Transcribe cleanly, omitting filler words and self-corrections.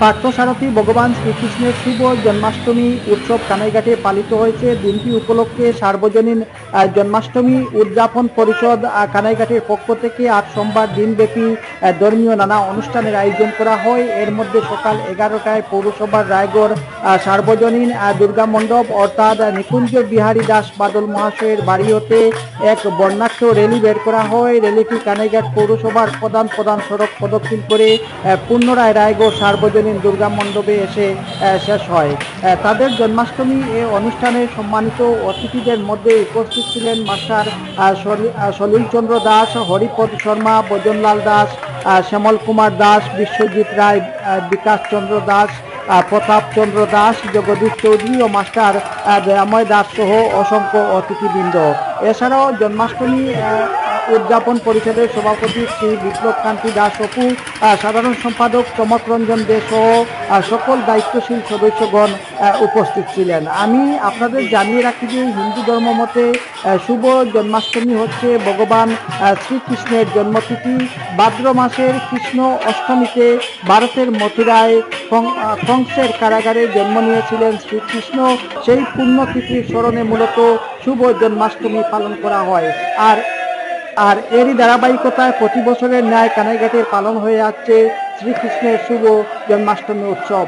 পার্থসারথী ভগবান শ্রীকৃষ্ণের শুভ জন্মাষ্টমী উৎসব কানাইঘাটে পালিত হয়েছে। দিনটি উপলক্ষে সার্বজনীন জন্মাষ্টমী উদযাপন পরিষদ কানাইঘাটের পক্ষ থেকে আজ সোমবার দিনব্যাপী ধর্মীয় নানা অনুষ্ঠানের আয়োজন করা হয়। এর মধ্যে সকাল 11টায় পৌরসভার রায়গড় সার্বজনীন দুর্গা মণ্ডপ অর্থাৎ নিকুঞ্জ বিহারী দাস বাদল মহাশয়ের বাড়ি হতে এক বর্ণাঢ্য র্যালি বের করা হয়। র্যালিটি কানাইঘাট পৌরসভার প্রধান প্রধান সড়ক প্রদক্ষিণ করে পুনরায় রায়গড় সার্বজনীন দুর্গা মণ্ডপে এসে শেষ হয়। তাদের জন্মাষ্টমী এ অনুষ্ঠানে সম্মানিত অতিথিদের মধ্যে উপস্থিত ছিলেন মাস্টার সলিল চন্দ্র দাস, হরিপদ শর্মা, ভজনলাল দাস, শ্যামল কুমার দাস, বিশ্বজিৎ রায়, বিকাশ চন্দ্র দাস, প্রতাপ চন্দ্র দাস, জগদীশ চৌধুরী ও মাস্টার দয়াময় দাস সহ অসংখ্য অতিথিবৃন্দ। এছাড়াও জন্মাষ্টমী উদযাপন পরিষদের সভাপতি শ্রী বিপ্লব কান্তি দাস অপু, সাধারণ সম্পাদক চমক রঞ্জন দে সহ সকল দায়িত্বশীল সদস্যগণ উপস্থিত ছিলেন। আমি আপনাদের জানিয়ে রাখি যে হিন্দু ধর্ম মতে শুভ জন্মাষ্টমী হচ্ছে ভগবান শ্রীকৃষ্ণের জন্মতিথি। ভাদ্র মাসের কৃষ্ণ অষ্টমীতে ভারতের মথুরায় কংসের কারাগারে জন্ম নিয়েছিলেন শ্রীকৃষ্ণ। সেই পুণ্যতিথির স্মরণে মূলত শুভ জন্মাষ্টমী পালন করা হয়। আর এরই ধারাবাহিকতায় প্রতি বছরের ন্যায় কানাইঘাটের পালন হয়ে যাচ্ছে শ্রীকৃষ্ণের শুভ জন্মাষ্টমী উৎসব।